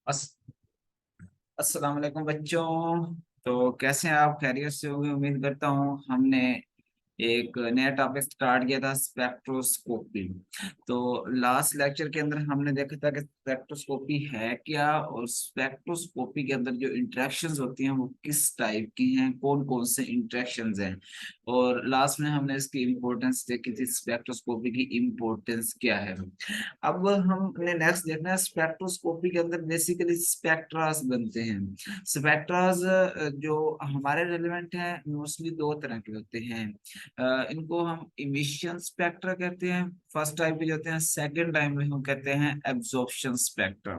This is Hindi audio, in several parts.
अस, अस्सलाम वालेकुम बच्चों। तो कैसे हैं आप? खैरियत से होंगे उम्मीद करता हूँ। हमने एक नया टॉपिक स्टार्ट किया था, स्पेक्ट्रोस्कोपी। तो लास्ट लेक्चर के अंदर हमने देखा था कि स्पेक्ट्रोस्कोपी है क्या, और स्पेक्ट्रोस्कोपी के अंदर जो इंटरेक्शंस होती हैं वो किस टाइप की हैं, कौन कौन से इंटरेक्शंस हैं। और लास्ट में हमने इसकी इम्पोर्टेंस देखी थी, स्पेक्ट्रोस्कोपी की इम्पोर्टेंस क्या है। अब हमने नेक्स्ट देखना है, स्पेक्ट्रोस्कोपी के अंदर बेसिकली स्पेक्ट्रास बनते हैं। स्पेक्ट्रास जो हमारे रेलेवेंट हैं मोस्टली दो तरह के होते हैं। इनको हम इमिशन स्पेक्ट्रा कहते हैं, फर्स्ट टाइप के होते हैं। सेकंड टाइप में हम कहते हैं एब्जॉर्प्शन स्पेक्ट्रा।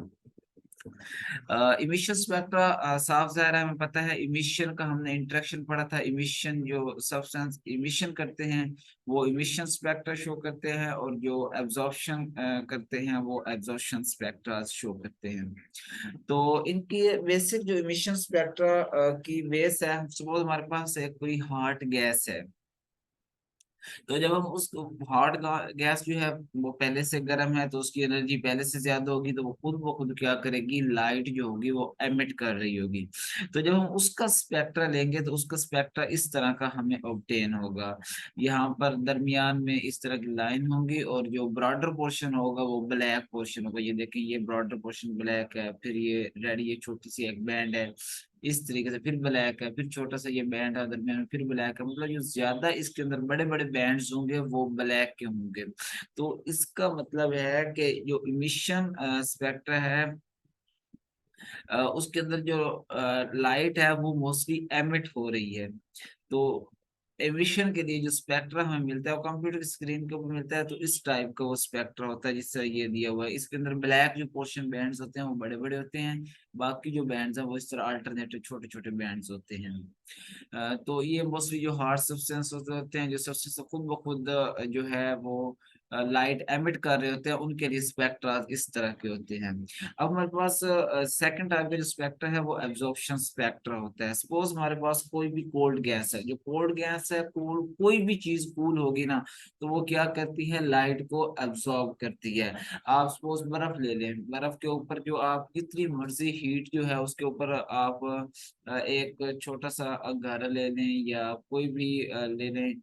इमिशन स्पेक्ट्रा साफ जाहिर है, हमें पता है इमिशन का हमने इंटरेक्शन पढ़ा था। इमिशन जो सब्सटेंस इमिशन करते हैं वो इमिशन स्पेक्ट्रा शो करते हैं, और जो एब्जॉर्प्शन करते हैं वो एब्जॉर्प्शन स्पेक्ट्रा शो करते हैं। तो इनकी बेसिक जो इमिशन स्पेक्ट्रा की बेस है, सपोज हमारे पास एक कोई हॉट गैस है। तो जब हम उस हॉट गैस जो है वो पहले से गर्म है, तो उसकी एनर्जी पहले से ज्यादा होगी, तो वो खुद ब खुद क्या करेगी, लाइट जो होगी वो एमिट कर रही होगी। तो जब हम उसका स्पेक्ट्रा लेंगे तो उसका स्पेक्ट्रा इस तरह का हमें ऑब्टेन होगा। यहाँ पर दरमियान में इस तरह की लाइन होंगी, और जो ब्रॉडर पोर्शन होगा वो ब्लैक पोर्शन होगा। ये देखें, ये ब्रॉडर पोर्शन ब्लैक है, फिर ये रेड, ये छोटी सी एक बैंड है इस तरीके से, फिर ब्लैक है, फिर छोटा सा ये बैंड है दरमियान में, फिर ब्लैक है। मतलब जो ज्यादा इसके अंदर बड़े बड़े बैंड्स होंगे वो ब्लैक के होंगे। तो इसका मतलब है कि जो इमिशन स्पेक्ट्रा है, उसके अंदर जो लाइट है वो मोस्टली एमिट हो रही है। तो एमिशन के लिए जो स्पेक्ट्रा हमें मिलता है वो कंप्यूटर की स्क्रीन के ऊपर मिलता है। तो इस टाइप का वो स्पेक्ट्रा होता है जिससे ये दिया हुआ है। इसके अंदर ब्लैक जो पोर्शन बैंड्स होते हैं वो बड़े बड़े होते हैं, बाकी जो बैंड्स हैं वो इस तरह अल्टरनेटिव छोटे छोटे बैंड्स होते हैं। तो ये मोस्टली जो हार्ड सब्सटेंस होते हैं, जो सब्सटेंस खुद ब खुद जो है वो लाइट एमिट कर रहे होते हैं, उनके लिए स्पेक्ट्रा इस तरह के होते हैं। अब हमारे पास सेकंड टाइप का जो स्पेक्ट्रा है वो एब्जॉर्प्शन स्पेक्ट्रा होता है। सपोज हमारे पास कोई भी कोल्ड गैस है, जो कोल्ड गैस है, कोई भी चीज कूल होगी ना, तो वो क्या करती है, लाइट को एब्जॉर्ब करती है। आप सपोज बर्फ ले लें, बर्फ के ऊपर जो आप जितनी मर्जी हीट जो है उसके ऊपर आप एक छोटा सा घर ले लें या कोई भी ले लें,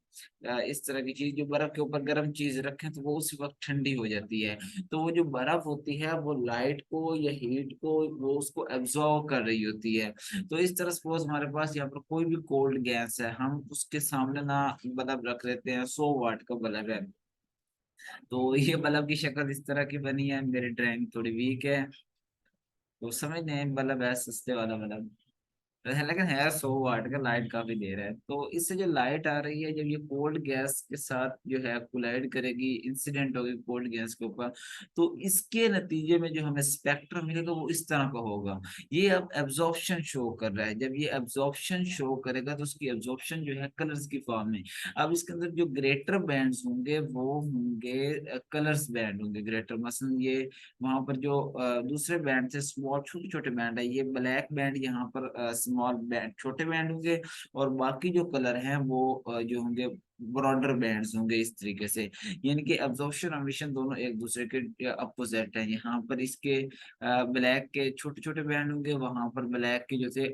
इस तरह की चीज जो बर्फ के ऊपर गर्म चीज रखें तो वो उसी वक्त ठंडी हो जाती है। तो वो जो बर्फ होती है वो लाइट को या हीट को वो उसको एब्जॉर्व कर रही होती है। तो इस तरह सपोज हमारे पास यहाँ पर कोई भी कोल्ड गैस है, हम उसके सामने ना बल्ब रख लेते हैं, 100 वाट का बल्ब है। तो ये बल्ब की शक्ल इस तरह की बनी है, मेरी ड्राइंग थोड़ी वीक है तो समझ नहीं, बल्ब है सस्ते वाला बल्ब है, लेकिन है 100 वाट का, लाइट काफी दे रहा है। तो इससे जो लाइट आ रही है, जब ये कोल्ड गैस के साथ जो है कोलाइड करेगी, इंसिडेंट होगी कोल्ड गैस के ऊपर, तो इसके नतीजे में जो हमें स्पेक्ट्रम मिलेगा वो इस तरह का होगा। ये अब एब्जॉर्प्शन शो कर रहा है। जब ये एब्जॉर्प्शन शो करेगा तो उसकी एब्जॉर्प्शन जो है कलर्स की फॉर्म में। अब इसके अंदर जो ग्रेटर बैंड्स होंगे वो होंगे कलर्स बैंड होंगे ग्रेटर। मसलन ये वहां पर जो दूसरे बैंड थे स्मॉल छोटे छोटे बैंड है, ये ब्लैक बैंड यहाँ पर स्मॉल बैंड छोटे बैंड होंगे, और बाकी जो कलर हैं वो जो होंगे ब्रॉडर बैंड्स होंगे इस तरीके से। यानी कि एब्जॉर्प्शन और एमिशन दोनों एक दूसरे के अपोजिट हैं। यहाँ पर इसके ब्लैक के छोटे छोटे बैंड होंगे, वहां पर ब्लैक के जो थे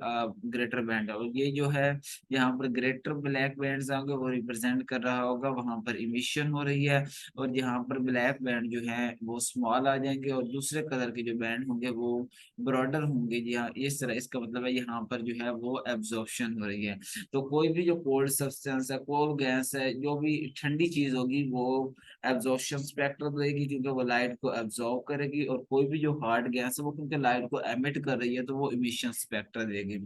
ग्रेटर बैंड है। और ये जो है यहाँ पर ग्रेटर ब्लैक बैंड्स होंगे वो रिप्रेजेंट कर रहा होगा वहां पर इमिशन हो रही है, और यहाँ पर ब्लैक बैंड जो है वो स्मॉल आ जाएंगे, और दूसरे कलर के जो बैंड होंगे वो ब्रॉडर होंगे। जी हाँ, इस तरह इसका मतलब है यहाँ पर जो है वो एब्जॉर्प्शन हो रही है। तो कोई भी जो कोल्ड सब्सटेंस है, कोल्ड गैस है, जो भी ठंडी चीज होगी वो एब्जॉर्प्शन स्पेक्ट्रा देगी क्योंकि वो लाइट को एब्जॉर्ब करेगी, और कोई भी जो हार्ड गैस है वो क्योंकि लाइट को एमिट कर रही है तो वो इमिशन स्पेक्ट्रा देगी।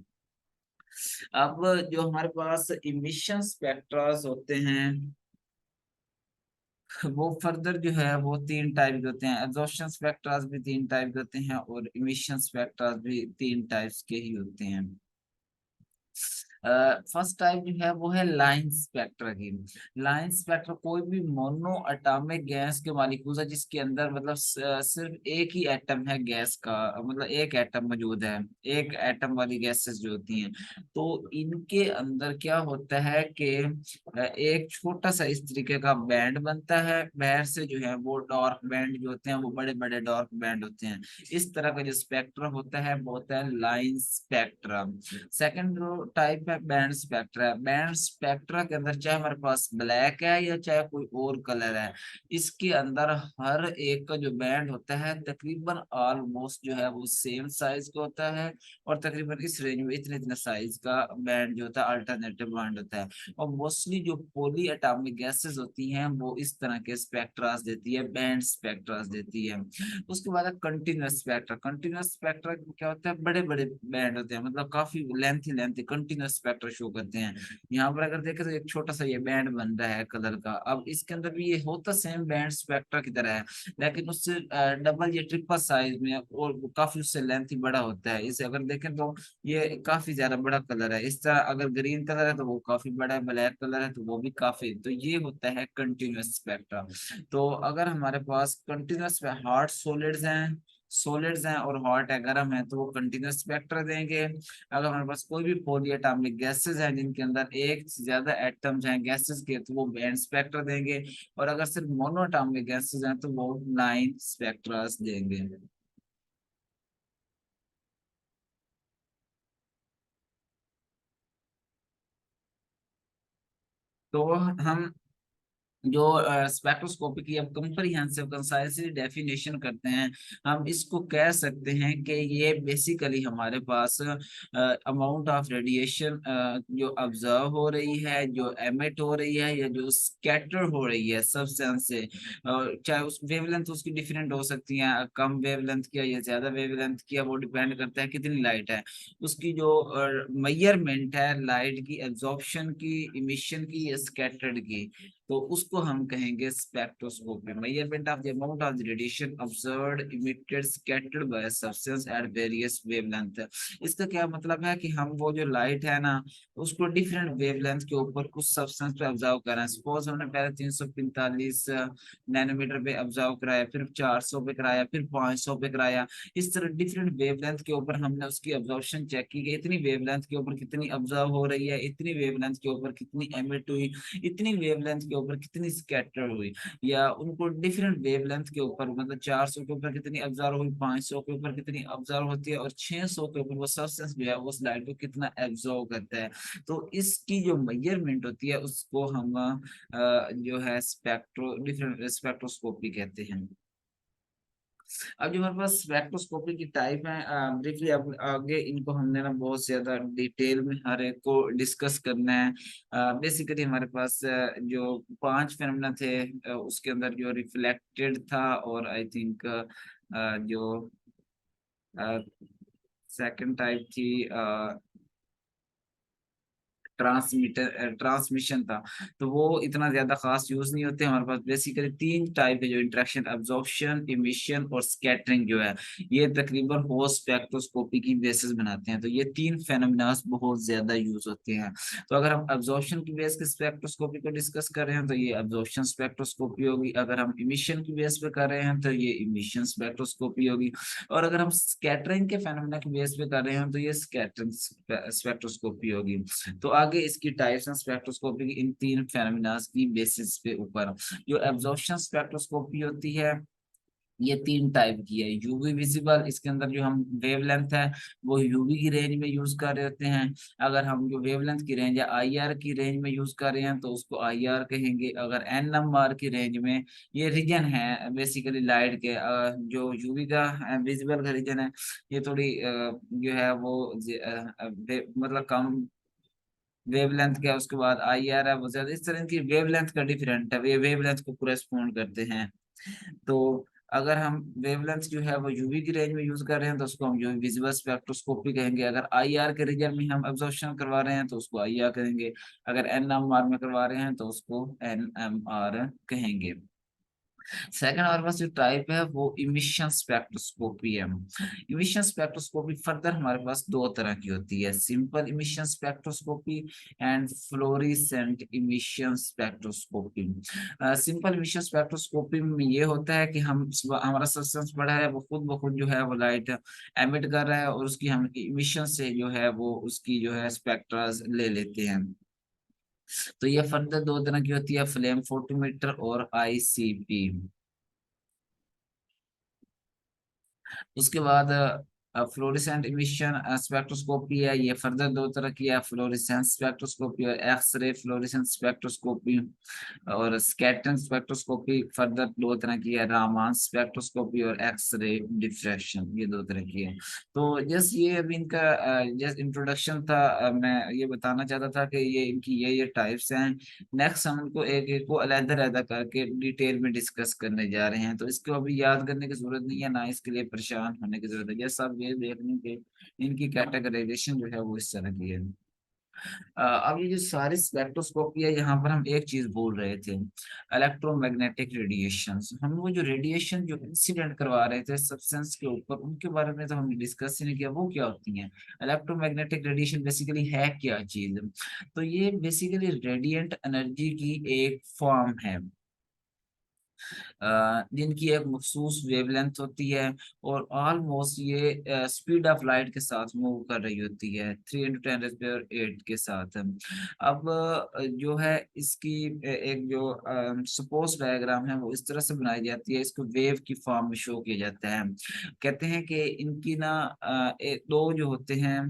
अब जो हमारे पास इमिशन स्पेक्ट्रास होते हैं वो फर्दर जो है वो तीन टाइप के होते हैं। एब्जॉर्प्शन स्पेक्ट्रास भी तीन टाइप के होते हैं, और इमिशन स्पेक्ट्रास भी तीन टाइप्स के ही होते हैं। फर्स्ट टाइप जो है वो है लाइन स्पेक्ट्रा की। लाइन स्पेक्ट्रा कोई भी मोनो अटॉमिक गैस के मॉलिक्यूल्स है जिसके अंदर मतलब सिर्फ एक ही एटम है गैस का, मतलब एक एटम मौजूद है, एक एटम वाली गैसेस जो होती हैं। तो इनके अंदर क्या होता है कि एक छोटा सा इस तरीके का बैंड बनता है, बाहर से जो है वो डार्क बैंड जो होते हैं वो बड़े बड़े डार्क बैंड होते हैं। इस तरह का जो स्पेक्ट्रम होता है वो होता है लाइन स्पेक्ट्रम। सेकंड टाइप है बैंड स्पेक्ट्रा। बैंड स्पेक्ट्रा के अंदर चाहे हमारे पास ब्लैक है या चाहे कोई और कलर है, इसके अंदर हर एक का जो बैंड होता है तकरीबन ऑलमोस्ट जो है वो सेम साइज का होता है, और तकरीबन इस रेंज में इतने इतने साइज का बैंड जो होता है अल्टरनेटिव बैंड होता है। और मोस्टली जो पॉली एटॉमिक गैसेस होती हैं वो इस तरह के स्पेक्ट्रास देती है, बैंड स्पेक्ट्रास देती है। उसके बाद है कंटिन्यूअस स्पेक्ट्रा। कंटिन्यूअस स्पेक्ट्रा क्या होता है, बड़े बड़े बैंड होते हैं, मतलब काफी lengthy lengthy continuous spectra show करते हैं। यहाँ पर अगर देखें तो एक छोटा सा ये बैंड बन रहा है कलर का, अब इसके अंदर भी ये होता सेम बैंड स्पेक्ट्रा की तरह है, लेकिन उससे डबल या ट्रिपल साइज में, और वो काफी उससे लेंथी बड़ा होता है। इसे अगर देखें तो ये काफी ज्यादा बड़ा कलर है। इस तरह अगर ग्रीन कलर है तो वो काफी बड़ा है, ब्लैक कलर है तो वो भी काफी, तो ये होता है कंटिन्यूअस स्पेक्ट्रा। तो अगर हमारे पास कंटिन्यूअस हॉट सॉलिड्स हैं, सॉलिड्स हैं और हॉट है गर्म है, तो वो कंटिन्यूअस स्पेक्ट्रा देंगे। अगर हमारे पास कोई भी पॉली एटॉमिक गैसेस हैं जिनके अंदर एक से ज्यादा एटम्स हैं गैसेस के, तो वो बैंड स्पेक्ट्रा देंगे। और अगर सिर्फ मोनो एटॉमिक गैसेस हैं तो वो लाइन स्पेक्ट्रास देंगे। तो हम जो स्पेक्ट्रोस्कोपी की अब कंप्रिहेंसिव कंसाइजली डेफिनेशन करते हैं, हम इसको कह सकते हैं कि ये बेसिकली हमारे पास अमाउंट ऑफ रेडिएशन जो ऑब्जर्व हो रही है, जो एमिट हो रही है, या जो स्कैटर हो रही है सब्सटेंस से, चाहे उस वेवलेंथ उसकी डिफरेंट हो सकती है, कम वेवलेंथ की या ज्यादा वेवलेंथ की, वो डिपेंड करता है कितनी लाइट है। उसकी जो मेजरमेंट है लाइट की एब्जॉर्प्शन की, इमिशन की या स्कैटर्ड की, तो उसको हम कहेंगे spectroscopy. Measurement of the amount of the radiation observed emitted scattered bye substance at various wavelength. इसका क्या मतलब है कि हम वो जो लाइट है ना उसको डिफरेंट वेवलेंथ के ऊपर उस सब्सटेंस पे ऑब्जर्व कर रहे हैं। सपोज हमने पहले 345 नैनोमीटर पे ऑब्जर्व कराया, फिर 400 पे कराया, फिर 500 पे कराया। इस तरह डिफरेंट वेवलेंथ के ऊपर हमने उसकी ऑब्जर्वेशन चेक की कि इतनी वेवलेंथ के ऊपर कितनी ऑब्जर्व हो रही है, इतनी वेवलेंथ के ऊपर कितनी एमिट हुई, इतनी वेवलेंथ के ऊपर कितनी स्कैटर हुई, या उनको डिफरेंट वेवलेंथ के ऊपर मतलब 400 के ऊपर कितनी ऑब्जर्व हुई, 500 के ऊपर कितनी ऑब्जर्व होती है, और 600 के ऊपर वो सब्सटेंस जो है उस लाइट को कितना एब्जॉर्व करता है। तो इसकी जो मेजरमेंट होती है उसको हम जो है स्पेक्ट्रो डिफरेंट स्पेक्ट्रोस्कोपी कहते हैं। अब जो हमारे पास स्पेक्ट्रोस्कोपी की टाइप है, ब्रीफली अब आगे इनको हमने ना बहुत ज्यादा डिटेल में हर एक को डिस्कस करना है। बेसिकली हमारे पास जो पांच फिनोमेना थे, उसके अंदर जो रिफ्लेक्टेड था, और आई थिंक जो सेकंड टाइप थी ट्रांसमीटर ट्रांसमिशन था, तो वो इतना ज्यादा खास यूज नहीं होते। हमारे पास बेसिकली तीन टाइप है जो इंटरेक्शन, अब्जॉर्प्शन, इमिशन और स्कैटरिंग जो है, ये तकरीबन होल स्पेक्ट्रोस्कोपी की बेसिस बनाते हैं। तो ये तीन फेनोमेनास बहुत ज्यादा यूज होते हैं। तो अगर हम अब्जॉर्प्शन की बेस के स्पेक्ट्रोस्कोपी को डिस्कस कर रहे हैं तो ये अब्जॉर्प्शन स्पेक्ट्रोस्कोपी होगी, अगर हम इमिशन की बेस पे कर रहे हैं तो ये इमिशन स्पेक्ट्रोस्कोपी होगी, और अगर हम स्कैटरिंग के फेनोमेना की बेस पे कर रहे हैं तो ये स्कैटरिंग स्पेक्ट्रोस्कोपी होगी। तो आगे इसकी टाइप्स एंड स्पेक्ट्रोस्कोपी की इन तीन फेनोमेना की बेसिस पे ऊपर जो एब्जॉर्प्शन स्पेक्ट्रोस्कोपी होती है, ये तीन टाइप की है। यूवी विजिबल, इसके अंदर जो हम वेवलेंथ है वो यूवी की रेंज में यूज कर रहे होते हैं। अगर हम जो वेवलेंथ की रेंज है आईआर की रेंज में यूज कर रहे हैं तो उसको आईआर कहेंगे। अगर एनएमआर की रेंज में, ये रीजन है बेसिकली लाइट के, जो यूवी का विजिबल का रीजन है ये थोड़ी जो है वो मतलब कम वेवलेंथ क्या है, उसके बाद आई आर है वो ज्यादा, इस तरह की वेवलेंथ का डिफरेंट है, ये वेवलेंथ को करेस्पॉन्ड करते हैं। तो अगर हम वेवलेंथ जो है वो यूवी की रेंज में यूज कर रहे हैं तो उसको हम यूवी विजिबल स्पेक्ट्रोस्कोपी कहेंगे। अगर आईआर के रीजन में हम एब्जॉर्प्शन करवा रहे हैं तो उसको आईआर कहेंगे। अगर एनएमआर में करवा रहे हैं तो उसको एनएमआर कहेंगे। सेकंड हमारे पास जो टाइप है वो इमिशन स्पेक्ट्रोस्कोपी है। इमिशन स्पेक्ट्रोस्कोपी फर्दर हमारे पास दो तरह की होती है, simple emission spectroscopy and fluorescent emission spectroscopy. Simple emission spectroscopy में ये होता है कि हम हमारा सब्सटेंस पड़ा है वो खुद ब खुद जो है वो लाइट एमिट कर रहा है और उसकी हम इमिशन से जो है वो उसकी जो है स्पेक्ट्रा ले लेते हैं। तो ये फर्दर दो तरह की होती है, फ्लेम फोटोमीटर और आईसीपी। उसके बाद फ्लोरेसेंट इमिशन स्पेक्ट्रोस्कोपी है, ये फर्दर दो तरह की है, फ्लोरेसेंस स्पेक्ट्रोस्कोपी और एक्सरे फ्लोरेसेंस स्पेक्ट्रोस्कोपी। और स्कैटरिंग स्पेक्ट्रोस्कोपी फर्दर दो तरह की है, रामान स्पेक्ट्रोस्कोपी और एक्सरे डिफ्रैक्शन, ये दो तरह की है। तो जस्ट ये अभी इनका जस्ट इंट्रोडक्शन था। मैं ये बताना चाहता था कि ये इनकी ये टाइप्स हैं। नेक्स्ट हम इनको एक एक को अलग-अलग करके डिटेल में डिस्कस करने जा रहे हैं, तो इसको अभी याद करने की जरूरत नहीं है, ना इसके लिए परेशान होने की जरूरत है, ये सब ये देखने के इनकी कैटेगराइजेशन जो है वो इस तरह की है। अब ये जो सारी स्पेक्ट्रोस्कोपी है, यहाँ पर हम एक चीज बोल रहे थे, इलेक्ट्रोमैग्नेटिक रेडिएशन। हम वो जो रेडिएशन जो इंसिडेंट करवा रहे थे सब्सटेंस के ऊपर, उनके बारे में तो हमने डिस्कस ही नहीं किया, वो क्या होती हैं। इलेक्ट्रोमैग्नेटिक रेडिएशन बेसिकली है क्या चीज। तो ये बेसिकली रेडिएंट एनर्जी की एक फॉर्म है, जिनकी एक मखसूस वेवलेंथ होती है और ऑलमोस्ट ये स्पीड ऑफ लाइट के साथ मूव कर रही होती है, 3 × 10⁸ के साथ। अब जो है इसकी एक जो सपोज डायग्राम है वो इस तरह से बनाई जाती है, इसको वेव की फॉर्म में शो किया जाता है। कहते हैं कि इनकी ना एक दो जो होते हैं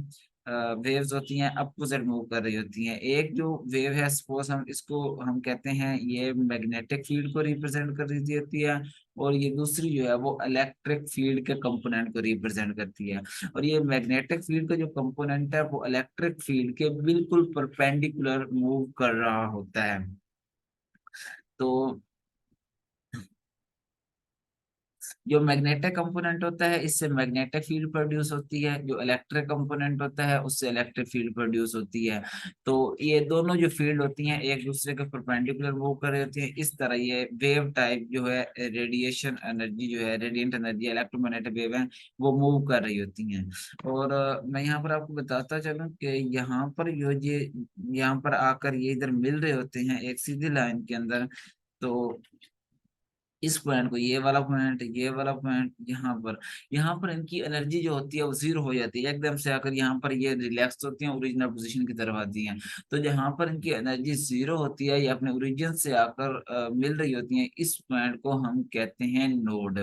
वेव्स होती हैं, अपोजिट मूव कर रही होती हैं। एक जो वेव है सपोज हम इसको हम कहते हैं ये मैग्नेटिक फील्ड को रिप्रेजेंट कर रही होती है, और ये दूसरी जो है वो इलेक्ट्रिक फील्ड के कंपोनेंट को रिप्रेजेंट करती है। और ये मैग्नेटिक फील्ड का जो कंपोनेंट है वो इलेक्ट्रिक फील्ड के बिल्कुल परपेंडिकुलर मूव कर रहा होता है। तो जो मैग्नेटिक कंपोनेंट होता है इससे मैग्नेटिक फील्ड प्रोड्यूस होती है, जो इलेक्ट्रिक कंपोनेंट होता है उससे इलेक्ट्रिक फील्ड प्रोड्यूस होती है। तो ये दोनों जो फील्ड होती हैं एक दूसरे के परपेंडिकुलर मूव कर रही होती है, इस तरह ये वेव टाइप जो है रेडिएशन एनर्जी जो है रेडिएंट एनर्जी इलेक्ट्रोमैग्नेटिक वेव है वो मूव कर रही होती हैं। और मैं यहाँ पर आपको बताता चलूँ कि यहाँ पर ये यहाँ पर आकर ये इधर मिल रहे होते हैं एक सीधी लाइन के अंदर। तो इस पॉइंट को ये वाला पॉइंट ये वाला पॉइंट यहाँ पर इनकी एनर्जी जो होती है वो जीरो हो जाती है, एकदम से आकर यहाँ पर ये रिलैक्स होती हैं, ओरिजिनल पोजीशन की तरफ आती हैं। तो जहाँ पर इनकी एनर्जी जीरो होती है ये अपने ओरिजिन से आकर मिल रही होती है, इस पॉइंट को हम कहते हैं नोड।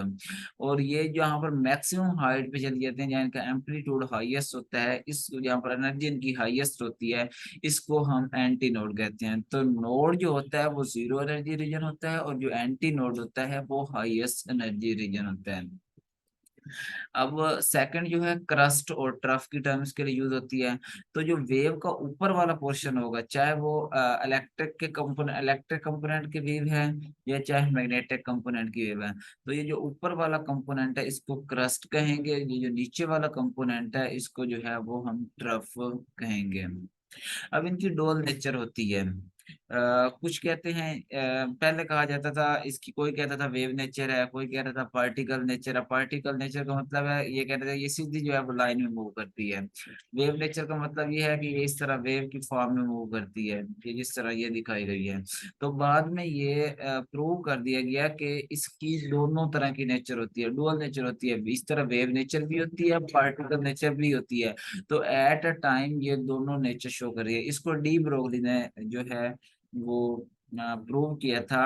और ये जहाँ पर मैक्सिमम हाइट पे चली जाते हैं जहाँ इनका एम्पलीट्यूड हाईएस्ट होता है, इस जहाँ पर एनर्जी इनकी हाईएस्ट होती है इसको हम एंटी नोड कहते हैं। तो नोड जो होता है वो जीरो एनर्जी रीजन होता है और जो एंटी नोड होता है वो हाईएस्ट एनर्जी रीजन होता है। अब सेकंड जो है क्रस्ट और ट्रफ की टर्म्स के लिए यूज होती है। तो जो वेव का ऊपर वाला पोर्शन होगा चाहे वो इलेक्ट्रिक कंपोनेंट की वेव है या चाहे मैग्नेटिक कंपोनेंट की वेव है, तो ये जो ऊपर वाला कंपोनेंट है इसको क्रस्ट कहेंगे, ये जो नीचे वाला कंपोनेंट है इसको जो है वो हम ट्रफ कहेंगे। अब इनकी डोल नेचर होती है। कुछ कहते हैं पहले कहा जाता था इसकी, कोई कहता था वेव नेचर है, कोई कहता था पार्टिकल नेचर है। पार्टिकल नेचर का मतलब है ये कहते थे ये सीधी जो है वो लाइन में मूव करती है। वेव नेचर का मतलब ये है कि ये इस तरह वेव की फॉर्म में मूव करती है, ये जिस तरह ये दिखाई गई है। तो बाद में ये प्रूव कर दिया गया कि इसकी दोनों तरह की नेचर होती है, डुअल नेचर होती है, इस तरह वेव नेचर भी होती है पार्टिकल नेचर भी होती है। तो एट अ टाइम ये दोनों नेचर शो कर रही है, इसको डी ब्रोगली ने जो है वो प्रूव किया था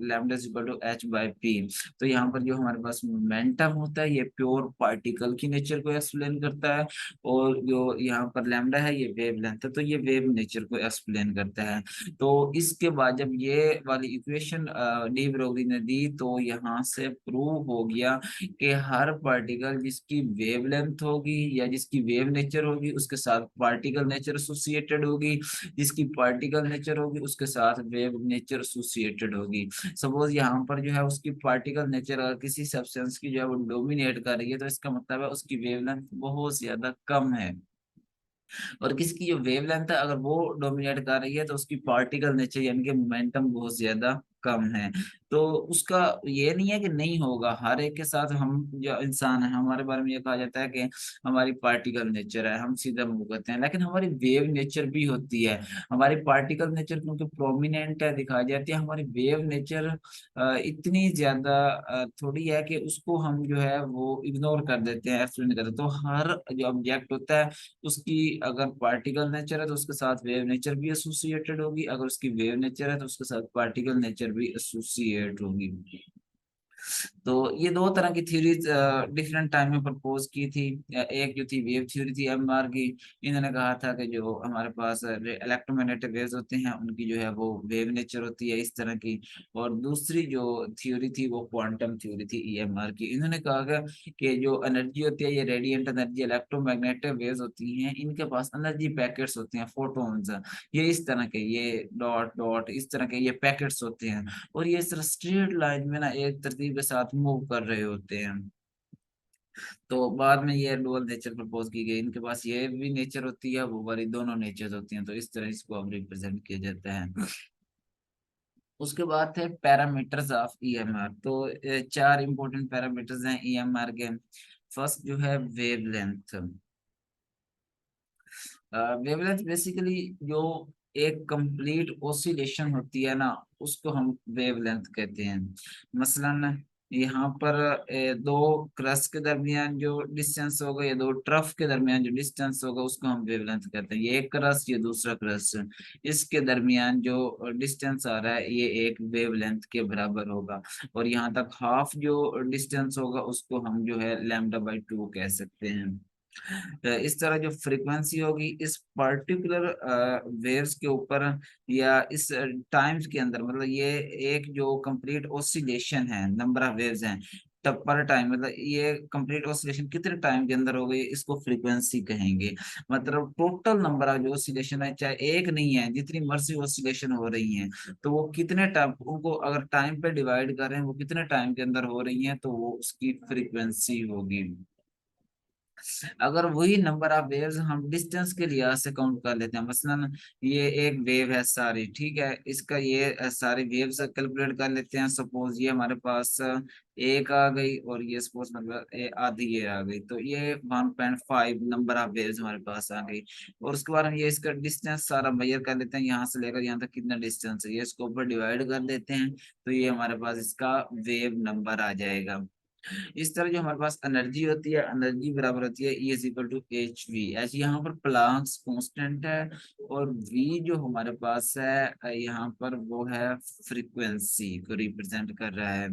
lambda equal to h by p. तो यहाँ पर जो हमारे पास मोमेंटम होता है ये प्योर पार्टिकल की नेचर को एक्सप्लेन करता है, और जो यहाँ पर लैम्डा है ये वेव लेंथ है तो ये वेव नेचर को एक्सप्लेन करता है। तो इसके बाद जब ये वाली इक्वेशन डी ब्रोगली ने दी तो यहाँ से प्रूव हो गया कि हर पार्टिकल जिसकी वेवलेंथ होगी या जिसकी वेव नेचर होगी उसके साथ पार्टिकल नेचर एसोसिएटेड होगी, जिसकी पार्टिकल नेचर होगी उसके साथ वेव नेचर एसोसिएटेड होगी। सपोज यहाँ पर जो है उसकी पार्टिकल नेचर अगर किसी सब्सटेंस की जो है वो डोमिनेट कर रही है तो इसका मतलब है उसकी वेवलेंथ बहुत ज्यादा कम है। और किसकी जो वेवलेंथ है अगर वो डोमिनेट कर रही है तो उसकी पार्टिकल नेचर यानी कि मोमेंटम बहुत ज्यादा कम है। तो उसका ये नहीं है कि नहीं होगा, हर एक के साथ, हम जो इंसान है हमारे बारे में ये कहा जाता है कि हमारी पार्टिकल नेचर है, हम सीधा मूव करते हैं, लेकिन हमारी वेव नेचर भी होती है। हमारी पार्टिकल नेचर क्योंकि प्रोमिनेंट है, दिखाई जाती है, हमारी वेव नेचर इतनी ज्यादा थोड़ी है कि उसको हम जो है वो इग्नोर कर देते हैं, एक्सप्लेन नहीं करते। तो हर जो ऑब्जेक्ट होता है उसकी अगर पार्टिकल नेचर है तो उसके साथ वेव नेचर भी एसोसिएटेड होगी, अगर उसकी वेव नेचर है तो उसके साथ पार्टिकल नेचर भी एसोसिएट होगी। तो ये दो तरह की थ्योरीज डिफरेंट टाइम में प्रपोज की थी। एक जो थी वेव थ्योरी थी एमआर की, इन्होंने कहा था कि जो हमारे पास इलेक्ट्रोमैग्नेटिक वेव्स होते हैं उनकी जो है वो वेव नेचर होती है इस तरह की। और दूसरी जो थ्योरी थी वो क्वांटम थ्योरी थी ईएमआर की। इन्होंने कहा कि जो एनर्जी होती है ये रेडिएंट एनर्जी इलेक्ट्रोमैग्नेटिक वेव्स होती हैं, इनके पास एनर्जी पैकेट्स होते हैं, फोटॉन्स, ये इस तरह के, ये डॉट डॉट इस तरह के ये पैकेट्स होते हैं, और ये सिर्फ स्ट्रेट लाइन में ना एक तरतीब के साथ मूव कर रहे होते हैं। तो बाद में ये डुअल नेचर प्रपोज की गई, इनके पास ये भी नेचर होती है, वो वाली दोनों नेचर होती हैं, तो इस तरह इसको अब रिप्रेजेंट किया जाता है। उसके बाद थे पैरामीटर्स ऑफ ईएमआर। तो चार इंपॉर्टेंट पैरामीटर्स हैं ईएमआर के। फर्स्ट जो है वेवलेंथ। वेवलेंथ बेसिकली जो एक कंप्लीट ओसिलेशन होती है ना, उसको हम वेवलेंथ कहते हैं। मसलन यहाँ पर दो क्रस्ट के दरमियान जो डिस्टेंस होगा, या दो ट्रफ के दरमियान जो डिस्टेंस होगा, उसको हम वेवलेंथ कहते हैं। ये एक क्रस्ट, ये दूसरा क्रस्ट, इसके दरमियान जो डिस्टेंस आ रहा है ये एक वेवलेंथ के बराबर होगा। और यहाँ तक हाफ जो डिस्टेंस होगा उसको हम जो है λ/2 कह सकते हैं। इस तरह जो फ्रीक्वेंसी होगी इस पर्टिकुलर वेव्स के ऊपर, या इस टाइम्स के अंदर, मतलब ये एक जो कंप्लीट ऑसिलेशन है, नंबर ऑफ वेव्स हैं तब पर टाइम, मतलब ये कंप्लीट ऑसिलेशन कितने टाइम के अंदर हो गई, इसको फ्रीक्वेंसी कहेंगे। मतलब टोटल नंबर ऑफ जो ऑसिलेशन है, चाहे एक नहीं है, जितनी मर्जी ऑसिलेशन हो रही हैं, तो वो कितने टाइम, उनको अगर टाइम पे डिवाइड कर रहे हैं, वो कितने टाइम के अंदर हो रही हैं, तो वो उसकी फ्रीक्वेंसी होगी। अगर वही नंबर ऑफ वेव्स हम डिस्टेंस के लिहाज से काउंट कर लेते हैं, मसलन ये एक वेव है सारी, ठीक है, इसका ये सारी वेव्स कैलकुलेट कर लेते हैं। सपोज ये हमारे पास एक आ गई, और ये सपोज मतलब आधी ये आ गई, तो ये 1.5 नंबर ऑफ वेव्स हमारे पास आ गई। और उसके बाद हम ये इसका डिस्टेंस सारा मेजर कर लेते हैं, यहाँ से लेकर यहाँ तक कितना डिस्टेंस है, ये इसको ऊपर डिवाइड कर देते हैं, तो ये हमारे पास इसका वेव नंबर आ जाएगा। इस तरह जो हमारे पास एनर्जी होती है, एनर्जी बराबर होती है E equal to h v. H यहाँ पर प्लांक्स कांस्टेंट है, और वी जो हमारे पास है यहाँ पर वो है फ्रीक्वेंसी को रिप्रेजेंट कर रहा है।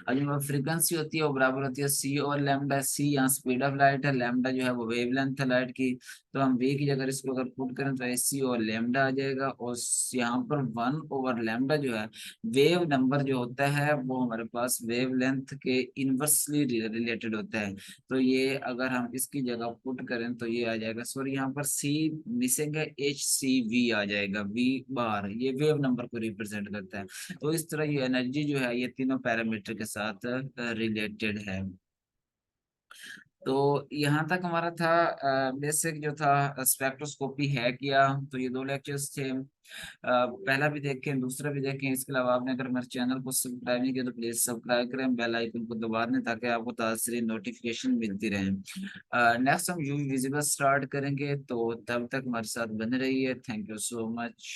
और जो फ्रीक्वेंसी होती है वो बराबर होती है सी और लैम्डा। सी यहाँ स्पीड ऑफ लाइट है, लैम्डा जो है वो वेवलेंथ है लाइट की। तो हम वी की जगह इसको अगर पुट करें तो एस सी और लैम्डा आ जाएगा, और यहाँ पर 1/λ जो है वेव नंबर जो होता है वो हमारे पास वेवलेंथ के इनवर्सली रिलेटेड होता है। तो ये अगर हम इसकी जगह पुट करें तो ये आ जाएगा, सॉरी यहाँ पर सी मिसिंग है, HCV आ जाएगा, वी बार, ये वेव नंबर को रिप्रेजेंट करता है। तो इस तरह ये एनर्जी जो है ये तीनों पैरामीटर के साथ रिलेटेड है। तो यहाँ तक हमारा था बेसिक जो था स्पेक्ट्रोस्कोपी है क्या। तो ये दो लेक्चर्स थे, पहला भी देखें दूसरा भी देखें। इसके अलावा आपने अगर मेरे चैनल को सब्सक्राइब नहीं किया तो प्लीज सब्सक्राइब करें, बेल आइकन को दबा दें ताकि आपको ताज़ा नोटिफिकेशन मिलती रहे। नेक्स्ट हम यूवी विजिबल स्टार्ट करेंगे, तो तब तक हमारे साथ बने रहिए। Thank you so much.